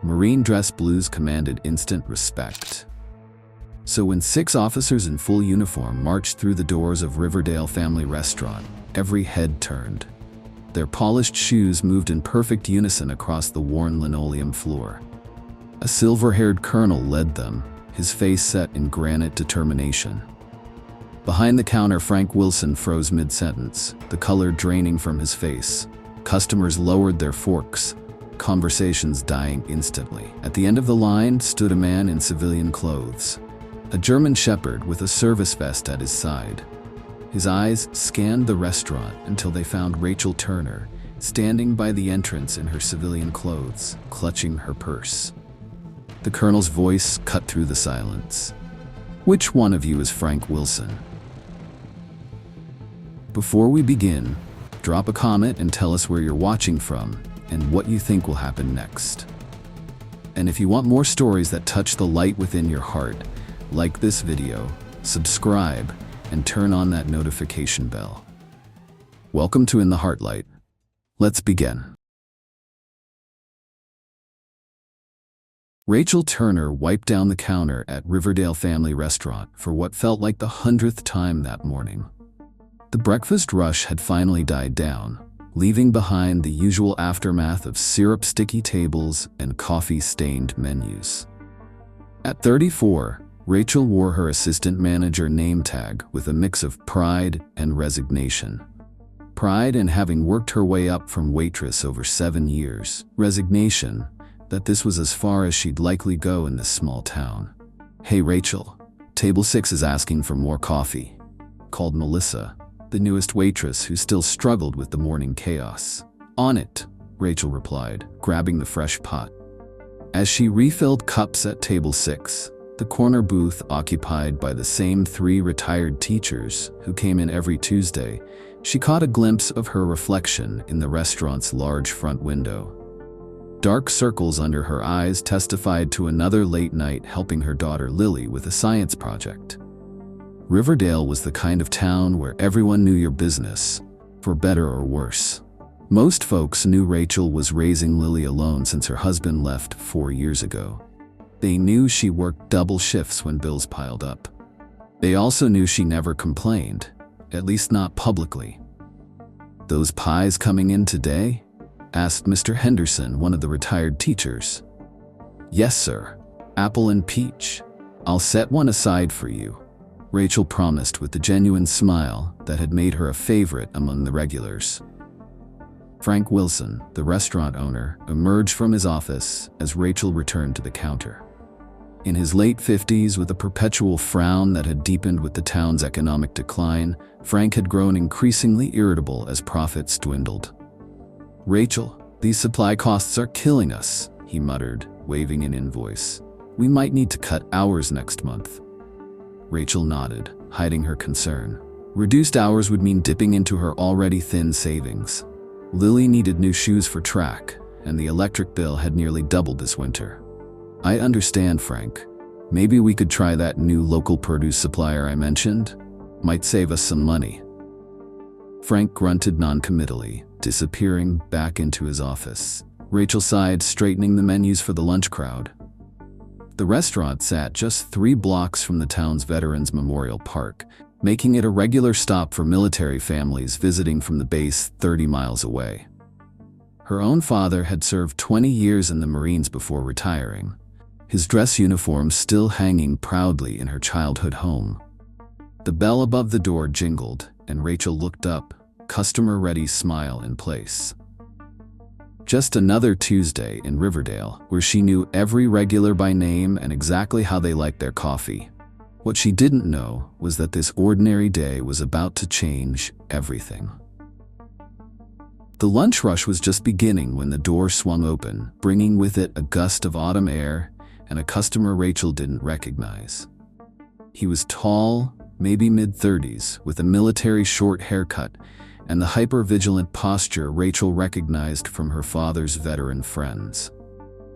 Marine dress blues commanded instant respect. So when 6 officers in full uniform marched through the doors of Riverdale Family Restaurant, every head turned. Their polished shoes moved in perfect unison across the worn linoleum floor. A silver-haired colonel led them, his face set in granite determination. Behind the counter, Frank Wilson froze mid-sentence, the color draining from his face. Customers lowered their forks, conversations dying instantly. At the end of the line stood a man in civilian clothes, a German shepherd with a service vest at his side. His eyes scanned the restaurant until they found Rachel Turner, standing by the entrance in her civilian clothes, clutching her purse. The colonel's voice cut through the silence. "Which one of you is Frank Wilson?" Before we begin, drop a comment and tell us where you're watching from and what you think will happen next. And if you want more stories that touch the light within your heart, like this video, subscribe, and turn on that notification bell. Welcome to In the Heartlight. Let's begin. Rachel Turner wiped down the counter at Riverdale Family Restaurant for what felt like the 100th time that morning. The breakfast rush had finally died down, leaving behind the usual aftermath of syrup-sticky tables and coffee-stained menus. At 34, Rachel wore her assistant manager name tag with a mix of pride and resignation. Pride in having worked her way up from waitress over 7 years. Resignation that this was as far as she'd likely go in this small town. "Hey Rachel, table 6 is asking for more coffee," called Melissa, the newest waitress who still struggled with the morning chaos. "On it," Rachel replied, grabbing the fresh pot. As she refilled cups at table 6, the corner booth occupied by the same 3 retired teachers who came in every Tuesday, she caught a glimpse of her reflection in the restaurant's large front window. Dark circles under her eyes testified to another late night helping her daughter Lily with a science project. Riverdale was the kind of town where everyone knew your business, for better or worse. Most folks knew Rachel was raising Lily alone since her husband left 4 years ago. They knew she worked double shifts when bills piled up. They also knew she never complained, at least not publicly. "Those pies coming in today?" asked Mr. Henderson, one of the retired teachers. "Yes, sir. Apple and peach. I'll set one aside for you," Rachel promised with the genuine smile that had made her a favorite among the regulars. Frank Wilson, the restaurant owner, emerged from his office as Rachel returned to the counter. In his late 50s, with a perpetual frown that had deepened with the town's economic decline, Frank had grown increasingly irritable as profits dwindled. "Rachel, these supply costs are killing us," he muttered, waving an invoice. "We might need to cut hours next month." Rachel nodded, hiding her concern. Reduced hours would mean dipping into her already thin savings. Lily needed new shoes for track, and the electric bill had nearly doubled this winter. "I understand, Frank. Maybe we could try that new local produce supplier I mentioned? Might save us some money." Frank grunted noncommittally, disappearing back into his office. Rachel sighed, straightening the menus for the lunch crowd. The restaurant sat just 3 blocks from the town's Veterans Memorial Park, making it a regular stop for military families visiting from the base 30 miles away. Her own father had served 20 years in the Marines before retiring, his dress uniform still hanging proudly in her childhood home. The bell above the door jingled, and Rachel looked up, customer-ready smile in place. Just another Tuesday in Riverdale, where she knew every regular by name and exactly how they liked their coffee. What she didn't know was that this ordinary day was about to change everything. The lunch rush was just beginning when the door swung open, bringing with it a gust of autumn air and a customer Rachel didn't recognize. He was tall, maybe mid-30s, with a military short haircut and the hyper-vigilant posture Rachel recognized from her father's veteran friends.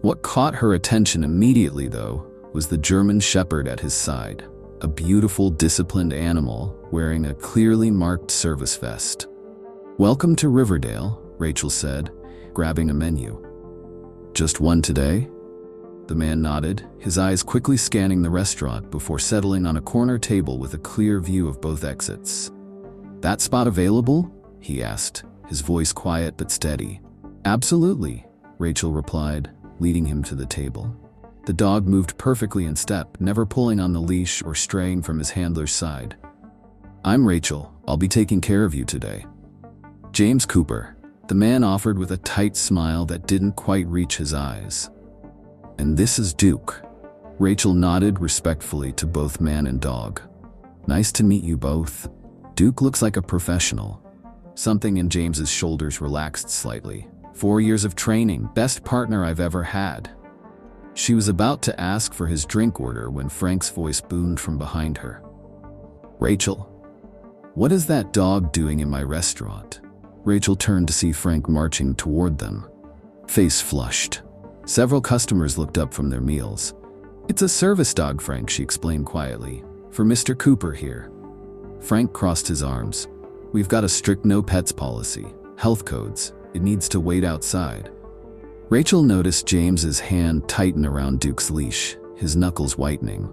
What caught her attention immediately, though, was the German shepherd at his side, a beautiful, disciplined animal wearing a clearly marked service vest. "Welcome to Riverdale," Rachel said, grabbing a menu. "Just one today?" The man nodded, his eyes quickly scanning the restaurant before settling on a corner table with a clear view of both exits. "That spot available?" he asked, his voice quiet but steady. "Absolutely," Rachel replied, leading him to the table. The dog moved perfectly in step, never pulling on the leash or straying from his handler's side. "I'm Rachel. I'll be taking care of you today." "James Cooper," the man offered with a tight smile that didn't quite reach his eyes. "And this is Duke." Rachel nodded respectfully to both man and dog. "Nice to meet you both." Duke looks like a professional. Something in James's shoulders relaxed slightly. 4 years of training, best partner I've ever had. She was about to ask for his drink order when Frank's voice boomed from behind her. "Rachel, what is that dog doing in my restaurant?" Rachel turned to see Frank marching toward them. Face flushed. Several customers looked up from their meals. "It's a service dog, Frank," she explained quietly. "For Mr. Cooper here." Frank crossed his arms. "We've got a strict no pets policy. Health codes. It needs to wait outside." Rachel noticed James's hand tighten around Duke's leash, his knuckles whitening.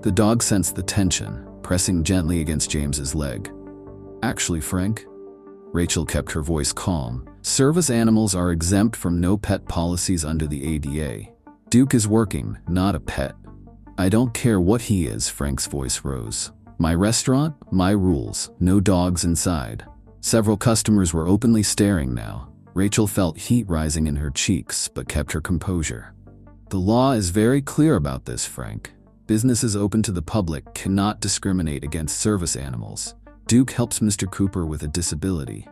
The dog sensed the tension, pressing gently against James's leg. "Actually, Frank," Rachel kept her voice calm, "service animals are exempt from no pet policies under the ADA. Duke is working, not a pet." "I don't care what he is," Frank's voice rose. "My restaurant, my rules, no dogs inside." Several customers were openly staring now. Rachel felt heat rising in her cheeks, but kept her composure. "The law is very clear about this, Frank. Businesses open to the public cannot discriminate against service animals. Duke helps Mr. Cooper with a disability."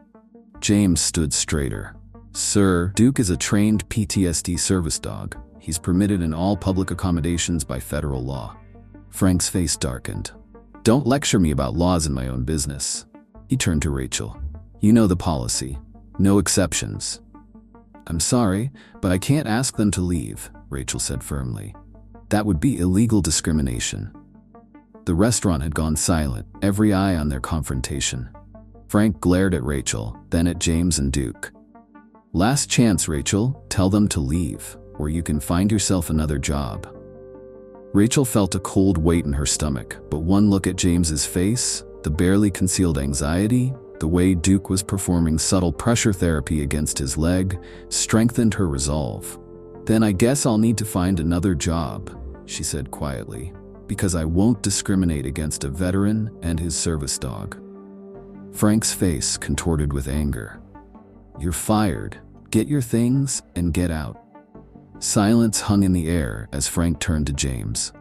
James stood straighter. "Sir, Duke is a trained PTSD service dog. He's permitted in all public accommodations by federal law." Frank's face darkened. "Don't lecture me about laws in my own business." He turned to Rachel. "You know the policy. No exceptions." "I'm sorry, but I can't ask them to leave," Rachel said firmly. "That would be illegal discrimination." The restaurant had gone silent, every eye on their confrontation. Frank glared at Rachel, then at James and Duke. "Last chance, Rachel. Tell them to leave, or you can find yourself another job." Rachel felt a cold weight in her stomach, but one look at James's face, the barely concealed anxiety, the way Duke was performing subtle pressure therapy against his leg, strengthened her resolve. "Then I guess I'll need to find another job," she said quietly, "because I won't discriminate against a veteran and his service dog." Frank's face contorted with anger. "You're fired. Get your things and get out." Silence hung in the air as Frank turned to James.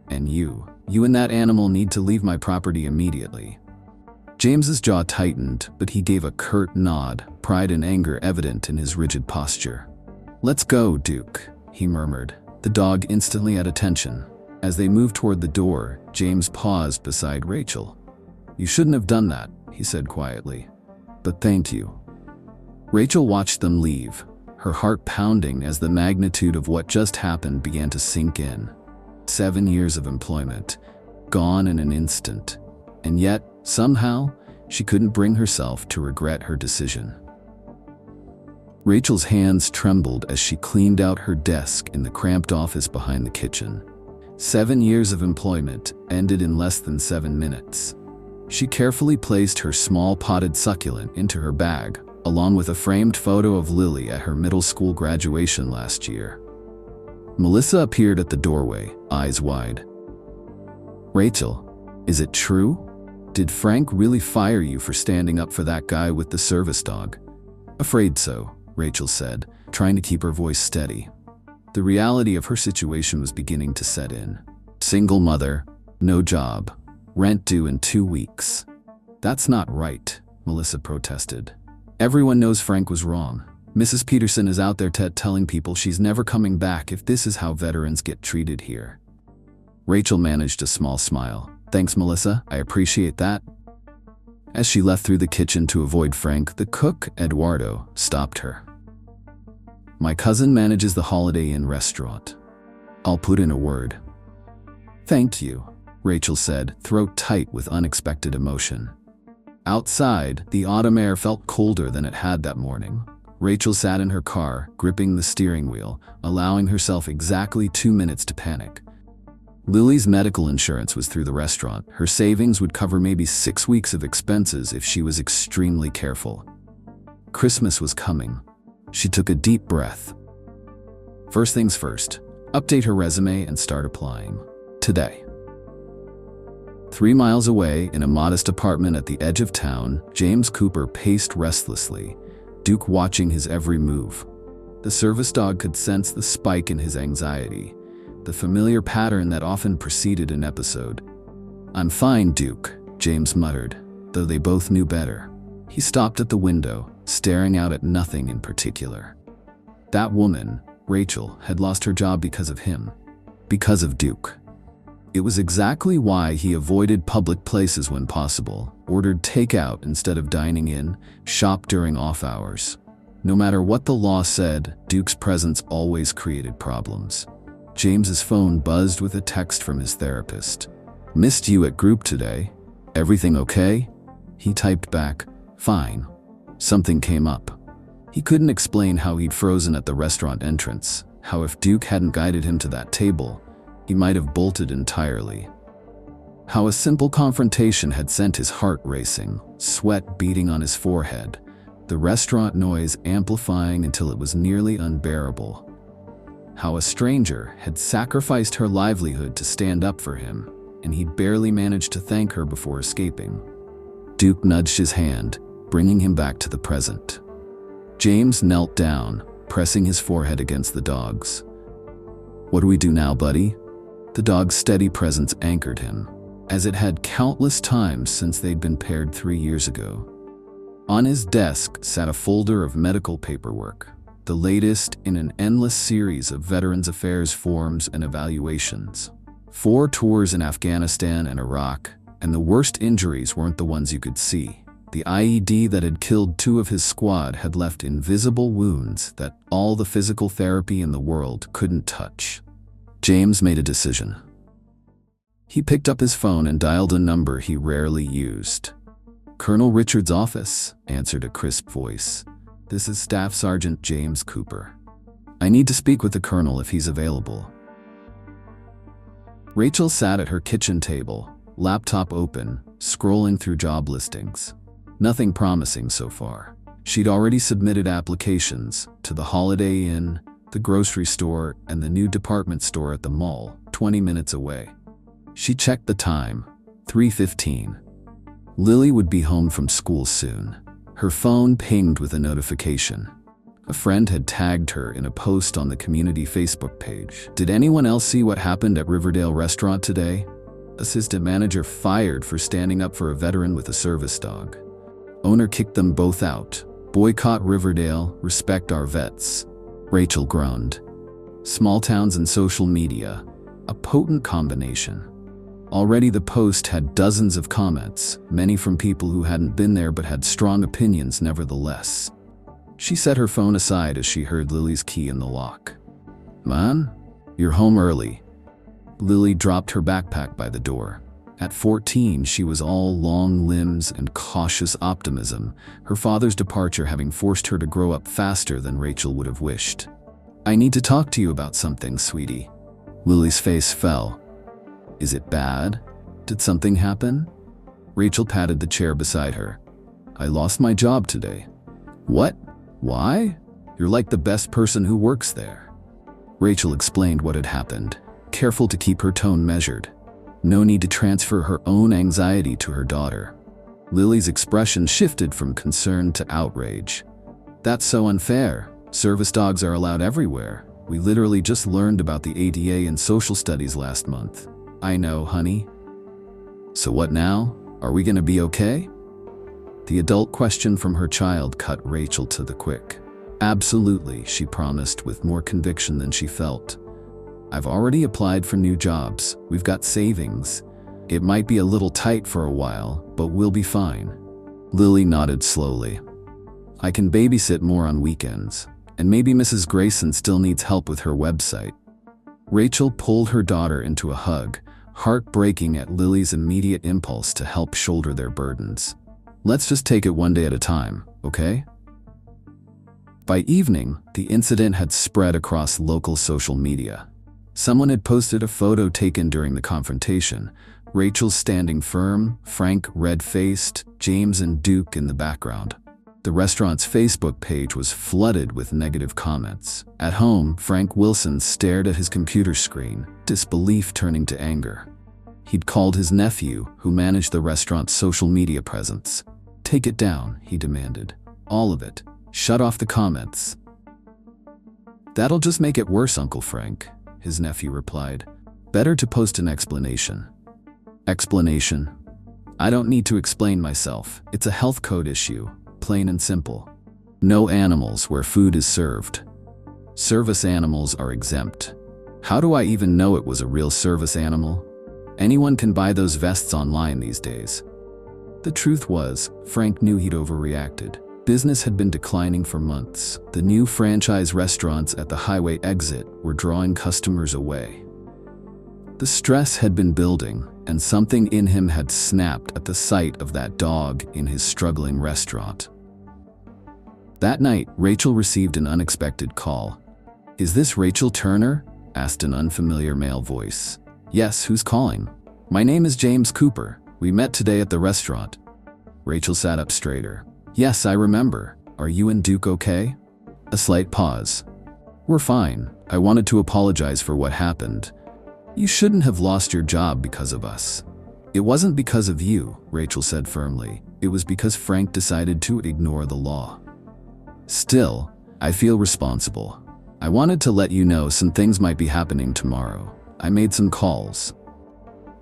"And you and that animal need to leave my property immediately." James's jaw tightened, but he gave a curt nod, pride and anger evident in his rigid posture. "Let's go, Duke," he murmured, the dog instantly at attention. As they moved toward the door, James paused beside Rachel. "You shouldn't have done that," he said quietly. "But thank you." Rachel watched them leave, her heart pounding as the magnitude of what just happened began to sink in. 7 years of employment, gone in an instant. And yet, somehow, she couldn't bring herself to regret her decision. Rachel's hands trembled as she cleaned out her desk in the cramped office behind the kitchen. 7 years of employment ended in less than 7 minutes. She carefully placed her small potted succulent into her bag, along with a framed photo of Lily at her middle school graduation last year. Melissa appeared at the doorway, eyes wide. "Rachel, is it true? Did Frank really fire you for standing up for that guy with the service dog?" "Afraid so," Rachel said, trying to keep her voice steady. The reality of her situation was beginning to set in. Single mother, no job, rent due in 2 weeks. "That's not right," Melissa protested. "Everyone knows Frank was wrong. Mrs. Peterson is out there telling people she's never coming back if this is how veterans get treated here." Rachel managed a small smile. "Thanks, Melissa, I appreciate that." As she left through the kitchen to avoid Frank, the cook, Eduardo, stopped her. "My cousin manages the Holiday Inn restaurant. I'll put in a word." "Thank you," Rachel said, throat tight with unexpected emotion. Outside, the autumn air felt colder than it had that morning. Rachel sat in her car, gripping the steering wheel, allowing herself exactly 2 minutes to panic. Lily's medical insurance was through the restaurant. Her savings would cover maybe 6 weeks of expenses if she was extremely careful. Christmas was coming. She took a deep breath. First things first, update her resume and start applying. Today. 3 miles away, in a modest apartment at the edge of town, James Cooper paced restlessly, Duke watching his every move. The service dog could sense the spike in his anxiety, the familiar pattern that often preceded an episode. "I'm fine, Duke," James muttered, though they both knew better. He stopped at the window, staring out at nothing in particular. That woman, Rachel, had lost her job because of him. Because of Duke. It was exactly why he avoided public places when possible, ordered takeout instead of dining in, shopped during off hours. No matter what the law said, Duke's presence always created problems. James's phone buzzed with a text from his therapist. "Missed you at group today. Everything okay?" He typed back, "Fine." Something came up. He couldn't explain how he'd frozen at the restaurant entrance, how if Duke hadn't guided him to that table, he might have bolted entirely. How a simple confrontation had sent his heart racing, sweat beading on his forehead, the restaurant noise amplifying until it was nearly unbearable. How a stranger had sacrificed her livelihood to stand up for him, and he'd barely managed to thank her before escaping. Duke nudged his hand, bringing him back to the present. James knelt down, pressing his forehead against the dog's. "What do we do now, buddy?" The dog's steady presence anchored him, as it had countless times since they'd been paired 3 years ago. On his desk sat a folder of medical paperwork, the latest in an endless series of Veterans Affairs forms and evaluations. 4 tours in Afghanistan and Iraq, and the worst injuries weren't the ones you could see. The IED that had killed 2 of his squad had left invisible wounds that all the physical therapy in the world couldn't touch. James made a decision. He picked up his phone and dialed a number he rarely used. "Colonel Richard's office," answered a crisp voice. "This is Staff Sergeant James Cooper. I need to speak with the colonel if he's available." Rachel sat at her kitchen table, laptop open, scrolling through job listings. Nothing promising so far. She'd already submitted applications to the Holiday Inn, the grocery store, and the new department store at the mall, 20 minutes away. She checked the time, 3:15. Lily would be home from school soon. Her phone pinged with a notification. A friend had tagged her in a post on the community Facebook page. "Did anyone else see what happened at Riverdale Restaurant today? Assistant manager fired for standing up for a veteran with a service dog. Owner kicked them both out. Boycott Riverdale, respect our vets." Rachel groaned. Small towns and social media, a potent combination. Already the post had dozens of comments, many from people who hadn't been there but had strong opinions nevertheless. She set her phone aside as she heard Lily's key in the lock. "Man, you're home early." Lily dropped her backpack by the door. At 14, she was all long limbs and cautious optimism, her father's departure having forced her to grow up faster than Rachel would have wished. "I need to talk to you about something, sweetie." Lily's face fell. "Is it bad? Did something happen?" Rachel patted the chair beside her. "I lost my job today." "What? Why? You're like the best person who works there." Rachel explained what had happened, careful to keep her tone measured. No need to transfer her own anxiety to her daughter. Lily's expression shifted from concern to outrage. "That's so unfair. Service dogs are allowed everywhere. We literally just learned about the ADA in social studies last month." "I know, honey." "So what now? Are we gonna be okay?" The adult question from her child cut Rachel to the quick. "Absolutely," she promised with more conviction than she felt. "I've already applied for new jobs. We've got savings. It might be a little tight for a while, but we'll be fine." Lily nodded slowly. "I can babysit more on weekends, and maybe Mrs. Grayson still needs help with her website." Rachel pulled her daughter into a hug, heartbreaking at Lily's immediate impulse to help shoulder their burdens. "Let's just take it one day at a time, okay?" By evening, the incident had spread across local social media. Someone had posted a photo taken during the confrontation. Rachel standing firm, Frank red-faced, James and Duke in the background. The restaurant's Facebook page was flooded with negative comments. At home, Frank Wilson stared at his computer screen, disbelief turning to anger. He'd called his nephew, who managed the restaurant's social media presence. "Take it down," he demanded. "All of it. Shut off the comments." "That'll just make it worse, Uncle Frank," his nephew replied. "Better to post an explanation." "Explanation? I don't need to explain myself. It's a health code issue, plain and simple. No animals where food is served. Service animals are exempt. How do I even know it was a real service animal? Anyone can buy those vests online these days." The truth was, Frank knew he'd overreacted. Business had been declining for months. The new franchise restaurants at the highway exit were drawing customers away. The stress had been building, and something in him had snapped at the sight of that dog in his struggling restaurant. That night, Rachel received an unexpected call. "Is this Rachel Turner?" asked an unfamiliar male voice. "Yes, who's calling?" "My name is James Cooper. We met today at the restaurant." Rachel sat up straighter. "Yes, I remember. Are you and Duke okay?" A slight pause. "We're fine. I wanted to apologize for what happened. You shouldn't have lost your job because of us." "It wasn't because of you," Rachel said firmly. "It was because Frank decided to ignore the law. Still, I feel responsible. I wanted to let you know some things might be happening tomorrow. I made some calls."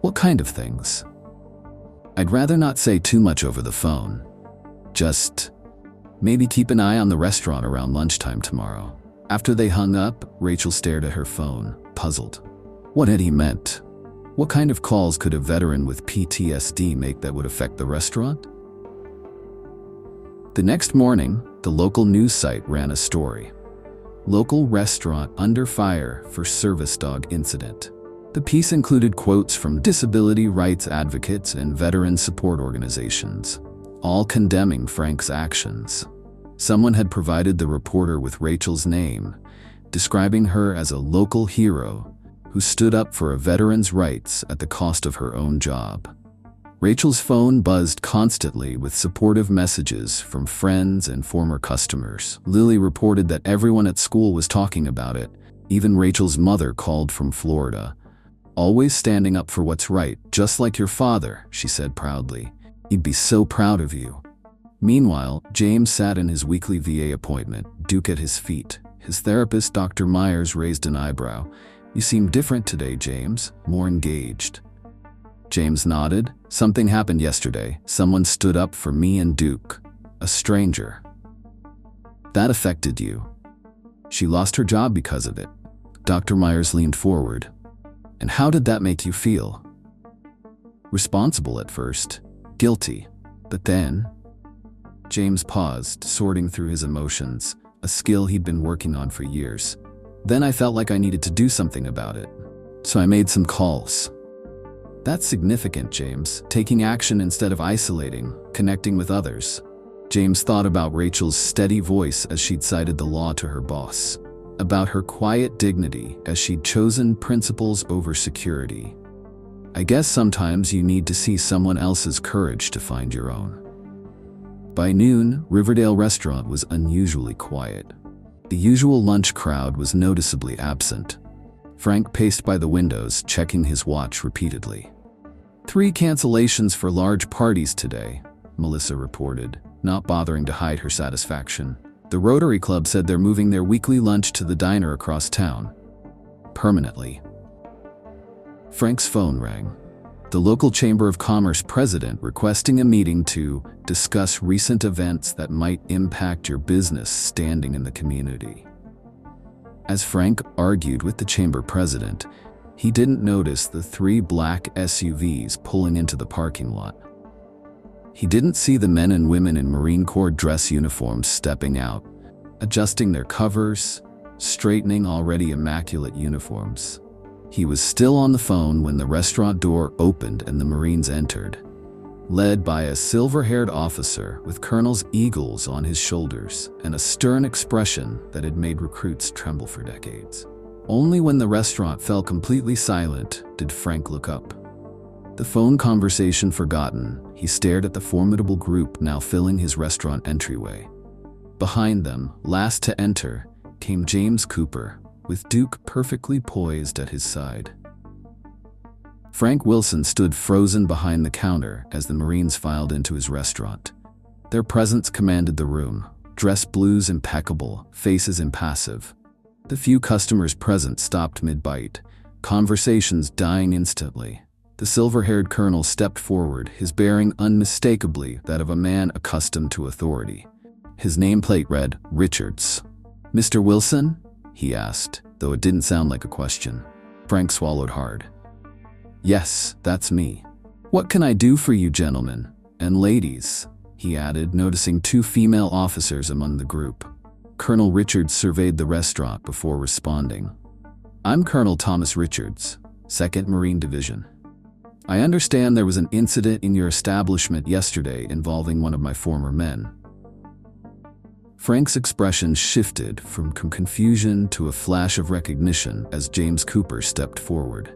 "What kind of things?" "I'd rather not say too much over the phone. Just maybe keep an eye on the restaurant around lunchtime tomorrow." After they hung up, Rachel stared at her phone, puzzled. What had he meant? What kind of calls could a veteran with PTSD make that would affect the restaurant? The next morning, the local news site ran a story. "Local restaurant under fire for service dog incident." The piece included quotes from disability rights advocates and veteran support organizations, all condemning Frank's actions. Someone had provided the reporter with Rachel's name, describing her as a local hero who stood up for a veteran's rights at the cost of her own job. Rachel's phone buzzed constantly with supportive messages from friends and former customers. Lily reported that everyone at school was talking about it. Even Rachel's mother called from Florida. "Always standing up for what's right, just like your father," she said proudly. "He'd be so proud of you." Meanwhile, James sat in his weekly VA appointment, Duke at his feet. His therapist, Dr. Myers, raised an eyebrow. "You seem different today, James, more engaged." James nodded. "Something happened yesterday. Someone stood up for me and Duke. A stranger." "That affected you?" "She lost her job because of it." Dr. Myers leaned forward. "And how did that make you feel?" "Responsible at first. Guilty. But then..." James paused, sorting through his emotions, a skill he'd been working on for years. "Then I felt like I needed to do something about it. So I made some calls." "That's significant, James. Taking action instead of isolating, connecting with others." James thought about Rachel's steady voice as she'd cited the law to her boss, about her quiet dignity as she'd chosen principles over security. "I guess sometimes you need to see someone else's courage to find your own." By noon, Riverdale Restaurant was unusually quiet. The usual lunch crowd was noticeably absent. Frank paced by the windows, checking his watch repeatedly. 3 cancellations for large parties today," Melissa reported, not bothering to hide her satisfaction. "The Rotary Club said they're moving their weekly lunch to the diner across town. Permanently." Frank's phone rang. The local Chamber of Commerce president requesting a meeting to discuss recent events that might impact your business standing in the community. As Frank argued with the chamber president, he didn't notice the 3 black SUVs pulling into the parking lot. He didn't see the men and women in Marine Corps dress uniforms stepping out, adjusting their covers, straightening already immaculate uniforms. He was still on the phone when the restaurant door opened and the Marines entered. led by a silver-haired officer with Colonel's eagles on his shoulders and a stern expression that had made recruits tremble for decades. Only when the restaurant fell completely silent did Frank look up. The phone conversation forgotten, he stared at the formidable group now filling his restaurant entryway. Behind them, last to enter, came James Cooper, with Duke perfectly poised at his side. Frank Wilson stood frozen behind the counter as the Marines filed into his restaurant. Their presence commanded the room, dress blues impeccable, faces impassive. The few customers present stopped mid-bite, conversations dying instantly. The silver-haired colonel stepped forward, his bearing unmistakably that of a man accustomed to authority. His nameplate read, "Richards." "Mr. Wilson?" he asked, though it didn't sound like a question. Frank swallowed hard. "Yes, that's me. What can I do for you, gentlemen and ladies?" he added, noticing two female officers among the group. Colonel Richards surveyed the restaurant before responding. "I'm Colonel Thomas Richards, 2nd Marine Division. I understand there was an incident in your establishment yesterday involving one of my former men." Frank's expression shifted from confusion to a flash of recognition as James Cooper stepped forward,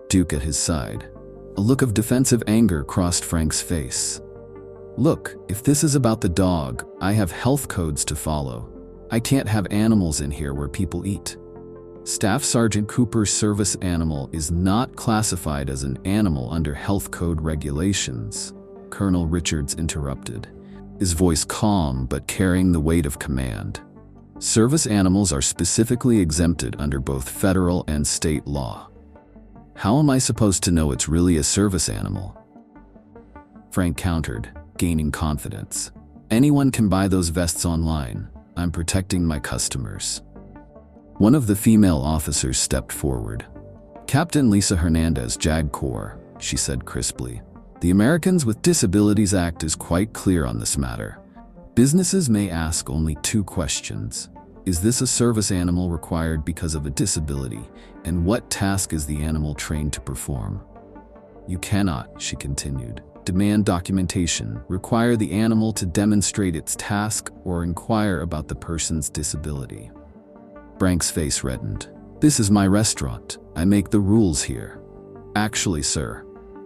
Duke at his side. A look of defensive anger crossed Frank's face. "Look, if this is about the dog, I have health codes to follow. I can't have animals in here where people eat." Staff Sergeant Cooper's service animal is not classified as an animal under health code regulations, Colonel Richards interrupted, his voice calm but carrying the weight of command. Service animals are specifically exempted under both federal and state law. How am I supposed to know it's really a service animal? Frank countered, gaining confidence. "Anyone can buy those vests online. I'm protecting my customers." One of the female officers stepped forward. "Captain Lisa Hernandez, JAG Corps," she said crisply. "The Americans with Disabilities Act is quite clear on this matter. Businesses may ask only 2 questions. Is this a service animal required because of a disability, and what task is the animal trained to perform? You cannot," she continued, "demand documentation, require the animal to demonstrate its task, or inquire about the person's disability." Frank's face reddened. "This is my restaurant. I make the rules here." "Actually, sir,"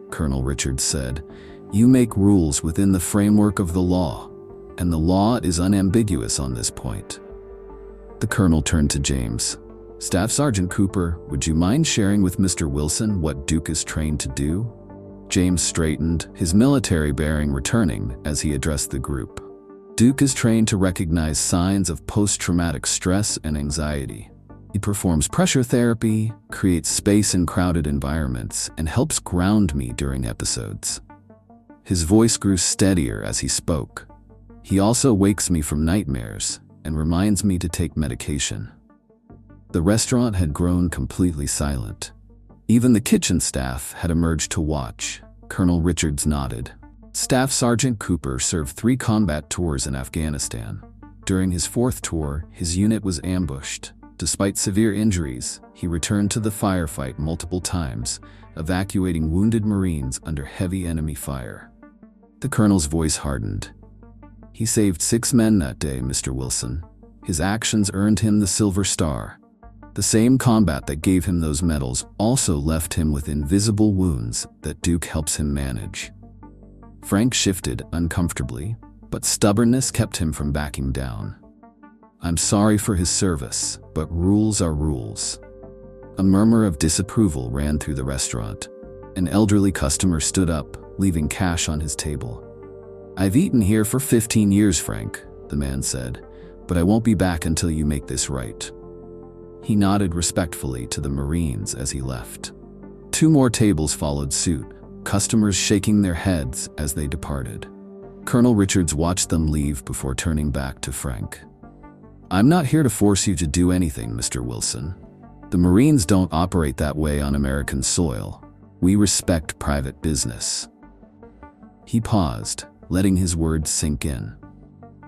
Colonel Richards said, "you make rules within the framework of the law, and the law is unambiguous on this point." The colonel turned to James. "Staff Sergeant Cooper, would you mind sharing with Mr. Wilson what Duke is trained to do?" James straightened, his military bearing returning as he addressed the group. "Duke is trained to recognize signs of post-traumatic stress and anxiety. He performs pressure therapy, creates space in crowded environments, and helps ground me during episodes." His voice grew steadier as he spoke. "He also wakes me from nightmares and reminds me to take medication." The restaurant had grown completely silent. Even the kitchen staff had emerged to watch. Colonel Richards nodded. Staff Sergeant Cooper served 3 combat tours in Afghanistan. During his 4th tour, his unit was ambushed. Despite severe injuries, he returned to the firefight multiple times, evacuating wounded Marines under heavy enemy fire. The colonel's voice hardened. "He saved 6 men that day, Mr. Wilson. His actions earned him the Silver Star. The same combat that gave him those medals also left him with invisible wounds that Duke helps him manage." Frank shifted uncomfortably, but stubbornness kept him from backing down. "I'm sorry for his service, but rules are rules." A murmur of disapproval ran through the restaurant. An elderly customer stood up, leaving cash on his table. "I've eaten here for 15 years, Frank," the man said, "but I won't be back until you make this right." He nodded respectfully to the Marines as he left. 2 more tables followed suit, customers shaking their heads as they departed. Colonel Richards watched them leave before turning back to Frank. "I'm not here to force you to do anything, Mr. Wilson. The Marines don't operate that way on American soil. We respect private business." He paused, letting his words sink in.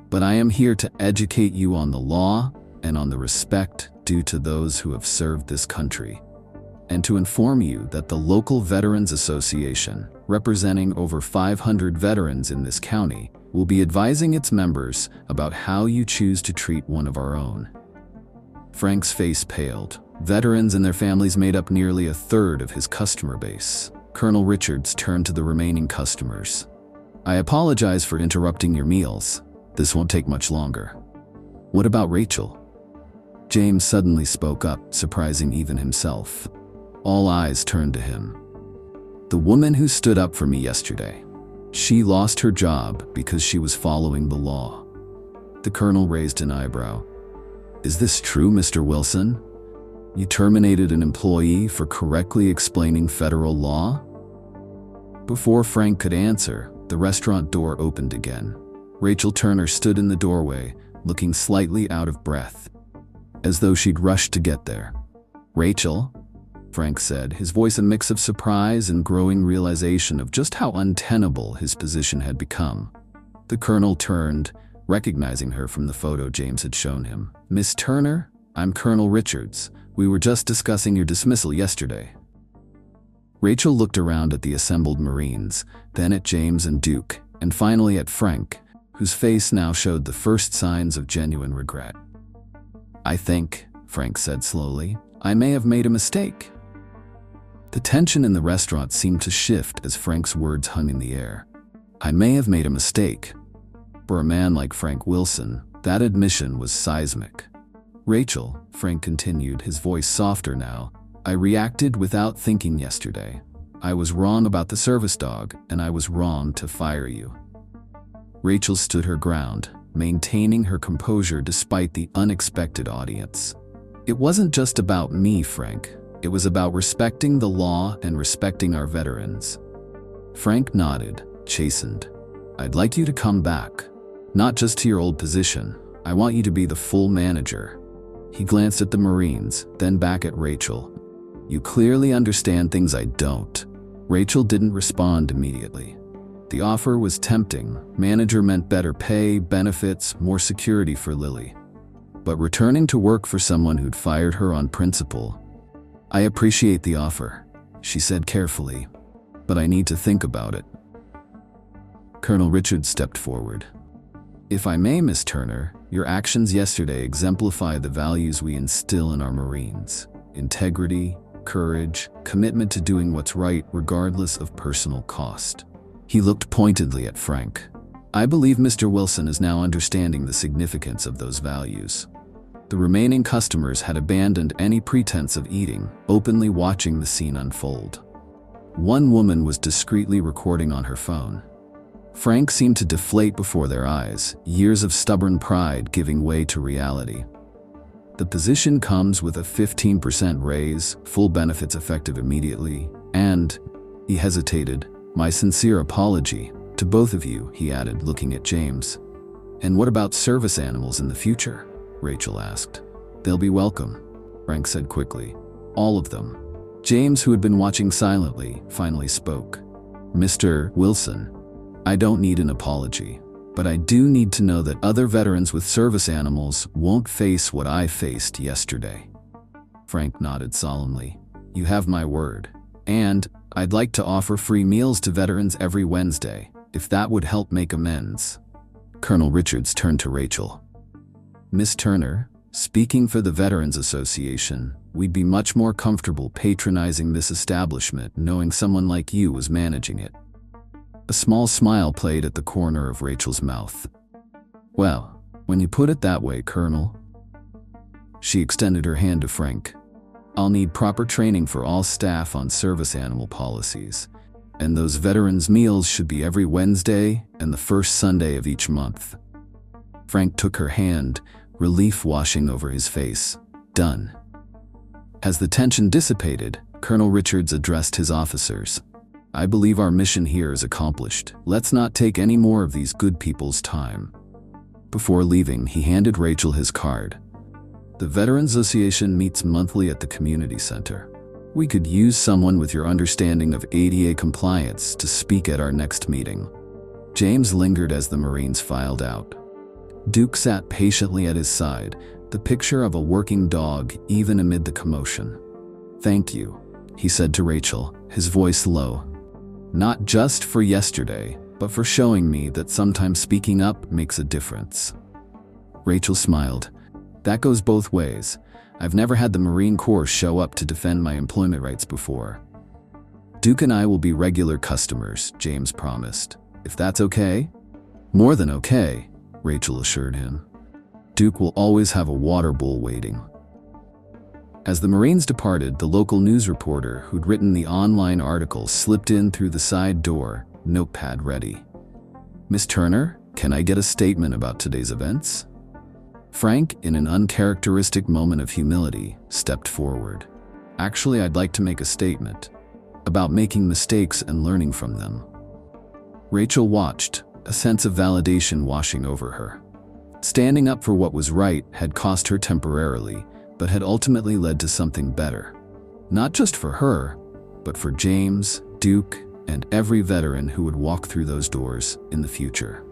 "But I am here to educate you on the law and on the respect due to those who have served this country." and to inform you that the local Veterans Association, representing over 500 veterans in this county, will be advising its members about how you choose to treat one of our own." Frank's face paled. Veterans and their families made up nearly a third of his customer base. Colonel Richards turned to the remaining customers. "I apologize for interrupting your meals. This won't take much longer. What about Rachel?" James suddenly spoke up, surprising even himself. All eyes turned to him. "The woman who stood up for me yesterday. She lost her job because she was following the law." The colonel raised an eyebrow. "Is this true, Mr. Wilson? You terminated an employee for correctly explaining federal law?" Before Frank could answer, the restaurant door opened again. Rachel Turner stood in the doorway, looking slightly out of breath, as though she'd rushed to get there. "Rachel?" Frank said, his voice a mix of surprise and growing realization of just how untenable his position had become. The colonel turned, recognizing her from the photo James had shown him. "Miss Turner, I'm Colonel Richards. We were just discussing your dismissal yesterday." Rachel looked around at the assembled Marines, then at James and Duke, and finally at Frank, whose face now showed the first signs of genuine regret. "I think," Frank said slowly, "I may have made a mistake." The tension in the restaurant seemed to shift as Frank's words hung in the air. "I may have made a mistake." For a man like Frank Wilson, that admission was seismic. "Rachel," Frank continued, his voice softer now, "I reacted without thinking yesterday. I was wrong about the service dog, and I was wrong to fire you." Rachel stood her ground, maintaining her composure despite the unexpected audience. "It wasn't just about me, Frank. It was about respecting the law and respecting our veterans." Frank nodded, chastened. "I'd like you to come back. Not just to your old position. I want you to be the full manager." He glanced at the Marines, then back at Rachel. "You clearly understand things I don't." Rachel didn't respond immediately. The offer was tempting. Manager meant better pay, benefits, more security for Lily. But returning to work for someone who'd fired her on principle. "I appreciate the offer," she said carefully, "but I need to think about it." Colonel Richards stepped forward. "If I may, Miss Turner, your actions yesterday exemplify the values we instill in our Marines: integrity, courage, commitment to doing what's right regardless of personal cost." He looked pointedly at Frank. "I believe Mr. Wilson is now understanding the significance of those values." The remaining customers had abandoned any pretense of eating, openly watching the scene unfold. One woman was discreetly recording on her phone. Frank seemed to deflate before their eyes, years of stubborn pride giving way to reality. "The position comes with a 15% raise, full benefits effective immediately, and," he hesitated, "my sincere apology to both of you," he added, looking at James. "And what about service animals in the future?" Rachel asked. "They'll be welcome," Frank said quickly. "All of them." James, who had been watching silently, finally spoke. "Mr. Wilson, I don't need an apology, but I do need to know that other veterans with service animals won't face what I faced yesterday." Frank nodded solemnly. "You have my word. And I'd like to offer free meals to veterans every Wednesday, if that would help make amends." Colonel Richards turned to Rachel. "Miss Turner, speaking for the Veterans Association, we'd be much more comfortable patronizing this establishment knowing someone like you was managing it." A small smile played at the corner of Rachel's mouth. "Well, when you put it that way, Colonel." She extended her hand to Frank. "I'll need proper training for all staff on service animal policies, and those veterans' meals should be every Wednesday and the first Sunday of each month." Frank took her hand, relief washing over his face. "Done." As the tension dissipated, Colonel Richards addressed his officers. "I believe our mission here is accomplished. Let's not take any more of these good people's time." Before leaving, he handed Rachel his card. "The Veterans Association meets monthly at the community center. We could use someone with your understanding of ADA compliance to speak at our next meeting." James lingered as the Marines filed out. Duke sat patiently at his side, the picture of a working dog even amid the commotion. "Thank you," he said to Rachel, his voice low. "Not just for yesterday, but for showing me that sometimes speaking up makes a difference." Rachel smiled. "That goes both ways. I've never had the Marine Corps show up to defend my employment rights before." "Duke and I will be regular customers," James promised. "If that's okay?" "More than okay," Rachel assured him. "Duke will always have a water bowl waiting." As the Marines departed, the local news reporter who'd written the online article slipped in through the side door, notepad ready. "Miss Turner, can I get a statement about today's events?" Frank, in an uncharacteristic moment of humility, stepped forward. "Actually, I'd like to make a statement about making mistakes and learning from them." Rachel watched, a sense of validation washing over her. Standing up for what was right had cost her temporarily, but had ultimately led to something better. Not just for her, but for James, Duke, and every veteran who would walk through those doors in the future.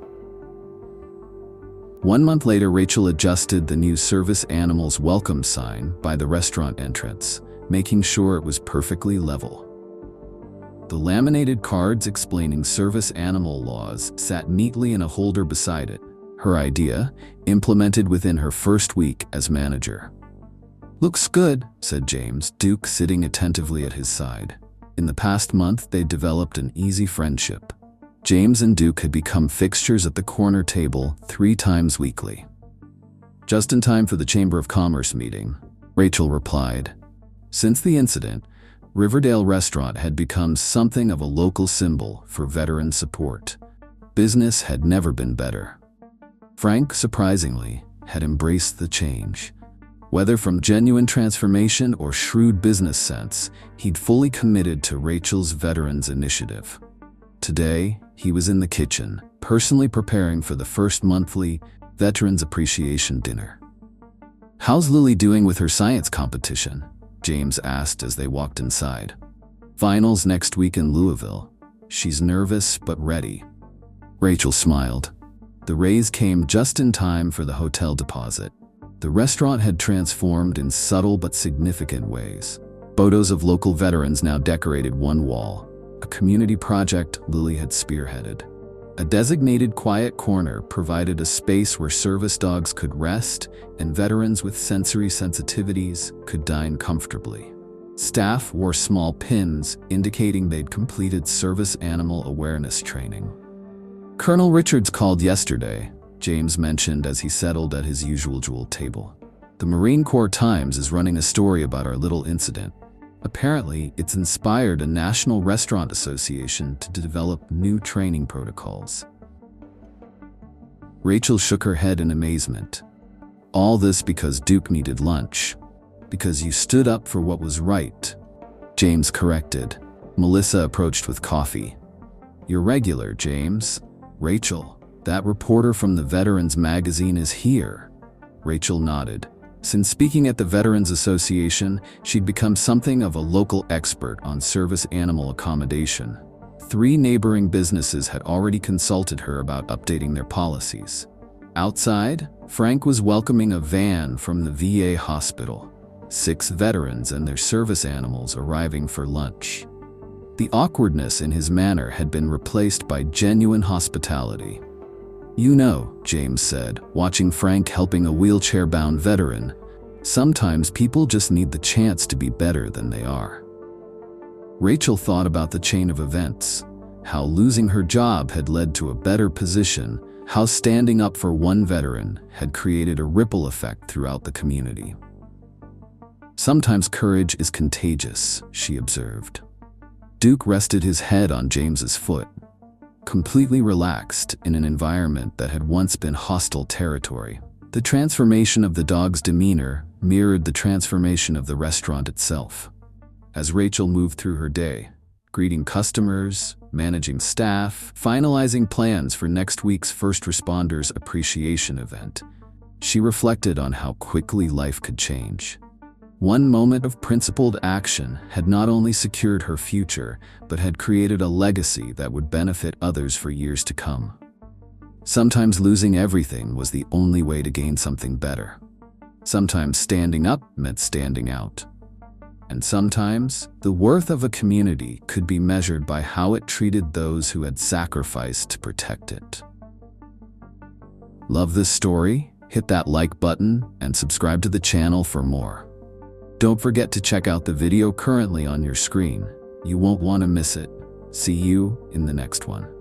1 month later, Rachel adjusted the new service animals welcome sign by the restaurant entrance, making sure it was perfectly level. The laminated cards explaining service animal laws sat neatly in a holder beside it, her idea, implemented within her first week as manager. "Looks good," said James, Duke sitting attentively at his side. In the past month, they'd developed an easy friendship. James and Duke had become fixtures at the corner table 3 times weekly. "Just in time for the Chamber of Commerce meeting," Rachel replied. Since the incident, Riverdale Restaurant had become something of a local symbol for veteran support. Business had never been better. Frank, surprisingly, had embraced the change. Whether from genuine transformation or shrewd business sense, he'd fully committed to Rachel's Veterans Initiative. Today, he was in the kitchen, personally preparing for the first monthly Veterans Appreciation Dinner. "How's Lily doing with her science competition?" James asked as they walked inside. "Finals next week in Louisville. She's nervous but ready." Rachel smiled. The raise came just in time for the hotel deposit. The restaurant had transformed in subtle but significant ways. Photos of local veterans now decorated one wall, a community project Lily had spearheaded. A designated quiet corner provided a space where service dogs could rest and veterans with sensory sensitivities could dine comfortably. Staff wore small pins indicating they'd completed service animal awareness training. "Colonel Richards called yesterday," James mentioned as he settled at his usual table. "The Marine Corps Times is running a story about our little incident. Apparently, it's inspired a National Restaurant Association to develop new training protocols." Rachel shook her head in amazement. "All this because Duke needed lunch. Because you stood up for what was right," James corrected. Melissa approached with coffee. "You're regular, James." "Rachel, that reporter from the Veterans magazine is here." Rachel nodded. Since speaking at the Veterans Association, she'd become something of a local expert on service animal accommodation. 3 neighboring businesses had already consulted her about updating their policies. Outside, Frank was welcoming a van from the VA hospital. 6 veterans and their service animals arriving for lunch. The awkwardness in his manner had been replaced by genuine hospitality. "You know," James said, watching Frank helping a wheelchair-bound veteran, "sometimes people just need the chance to be better than they are." Rachel thought about the chain of events, how losing her job had led to a better position, how standing up for one veteran had created a ripple effect throughout the community. "Sometimes courage is contagious," she observed. Duke rested his head on James's foot, completely relaxed in an environment that had once been hostile territory. The transformation of the dog's demeanor mirrored the transformation of the restaurant itself. As Rachel moved through her day, greeting customers, managing staff, finalizing plans for next week's First Responders Appreciation event, she reflected on how quickly life could change. One moment of principled action had not only secured her future, but had created a legacy that would benefit others for years to come. Sometimes losing everything was the only way to gain something better. Sometimes standing up meant standing out. And sometimes, the worth of a community could be measured by how it treated those who had sacrificed to protect it. Love this story? Hit that like button and subscribe to the channel for more. Don't forget to check out the video currently on your screen. You won't want to miss it. See you in the next one.